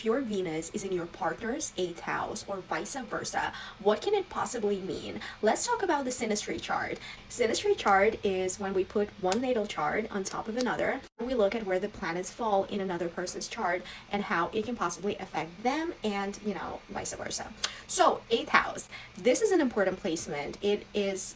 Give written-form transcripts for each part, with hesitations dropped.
if your Venus is in your partner's 8th house or vice versa, what can it possibly mean? Let's talk about the synastry chart. Synastry chart is when we put one natal chart on top of another. We look at where the planets fall in another person's chart and how it can possibly affect them and, vice versa. So, 8th house. This is an important placement. It is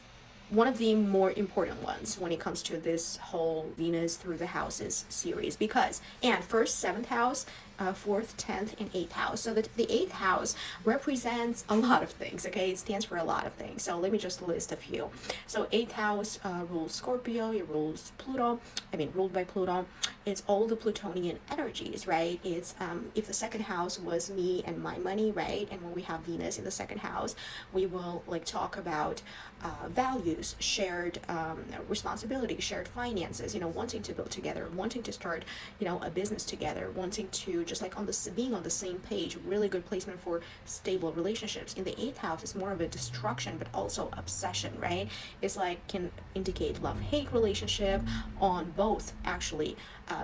one of the more important ones when it comes to this whole Venus through the houses series, because and first, 7th house, 4th, 10th, and 8th house. So the 8th house represents a lot of things. Okay, it stands for a lot of things. So let me just list a few. So 8th house rules Scorpio. It rules Pluto. Ruled by Pluto. It's all the Plutonian energies, right? It's if the 2nd house was me and my money, right? And when we have Venus in the 2nd house, we will talk about values, shared responsibility, shared finances, wanting to build together, wanting to start, a business together, wanting to just being on the same page. Really good placement for stable relationships. In the 8th house, it's more of a destruction, but also obsession, right? It's can indicate love-hate relationship on both, actually,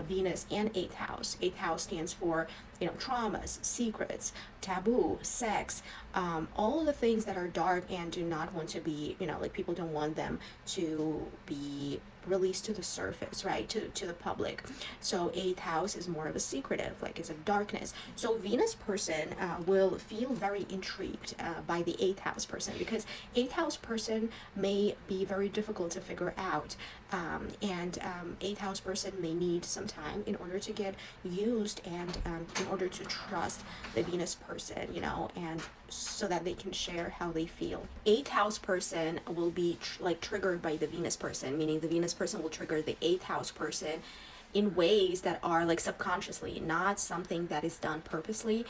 Venus and 8th house. 8th house stands for traumas, secrets, taboo, sex, all of the things that are dark and do not want to be, people don't want them to be released to the surface, right, to the public. So 8th house is more of a secretive, it's a darkness. So Venus person will feel very intrigued by the 8th house person, because 8th house person may be very difficult to figure out, and 8th house person may need some time in order to get used and in order to trust the Venus person, and so that they can share how they feel. 8th house person will be triggered by the Venus person, meaning the Venus person will trigger the 8th house person in ways that are subconsciously, not something that is done purposely.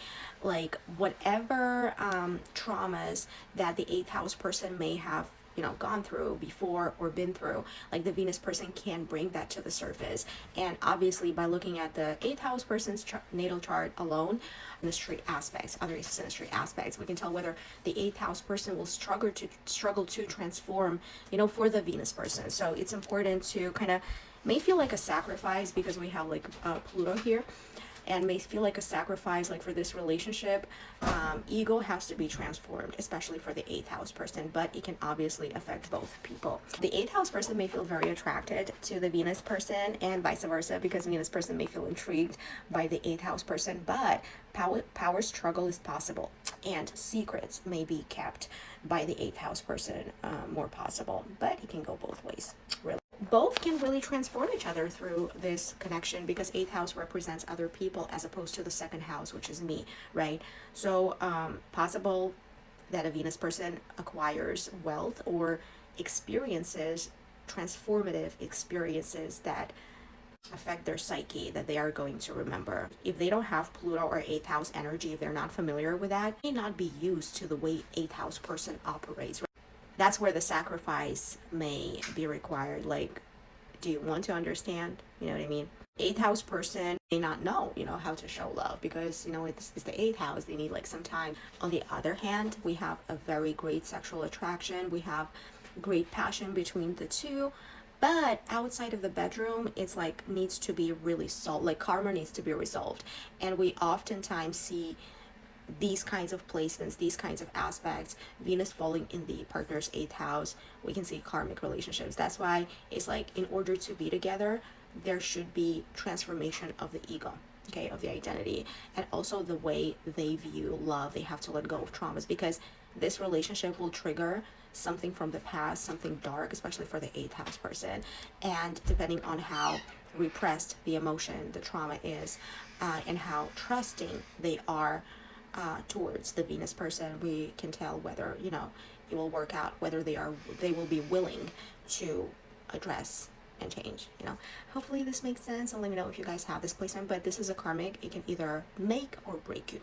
Whatever traumas that the 8th house person may have gone through before or been through, the Venus person can bring that to the surface. And obviously, by looking at the 8th house person's natal chart alone, synastry aspects, other synastry aspects, we can tell whether the 8th house person will struggle to transform, for the Venus person. So it's important to may feel like a sacrifice, because we have Pluto here, and may feel like a sacrifice for this relationship. Ego has to be transformed, especially for the 8th house person, but it can obviously affect both people. The 8th house person may feel very attracted to the Venus person, and vice versa, because Venus person may feel intrigued by the 8th house person, but power struggle is possible, and secrets may be kept by the 8th house person, more possible, but it can go both ways, really. Both can really transform each other through this connection, because 8th house represents other people as opposed to the 2nd house, which is me, right? So possible that a Venus person acquires wealth or experiences, transformative experiences that affect their psyche, that they are going to remember. If they don't have Pluto or 8th house energy, if they're not familiar with that, they may not be used to the way 8th house person operates. That's where the sacrifice may be required. Do you want to understand? You know what I mean? 8th house person may not know, how to show love, because, it's the 8th house. They need some time. On the other hand, we have a very great sexual attraction. We have great passion between the two. But outside of the bedroom, it's needs to be really solved. Karma needs to be resolved. And we oftentimes see these kinds of placements, these kinds of aspects, Venus falling in the partner's 8th house, we can see karmic relationships. That's why it's in order to be together, there should be transformation of the ego, okay, of the identity, and also the way they view love. They have to let go of traumas, because this relationship will trigger something from the past, something dark, especially for the 8th house person. And depending on how repressed the emotion, the trauma is, and how trusting they are towards the Venus person, we can tell whether it will work out, whether they will be willing to address and change. Hopefully this makes sense, and let me know if you guys have this placement. But this is a karmic. It can either make or break you.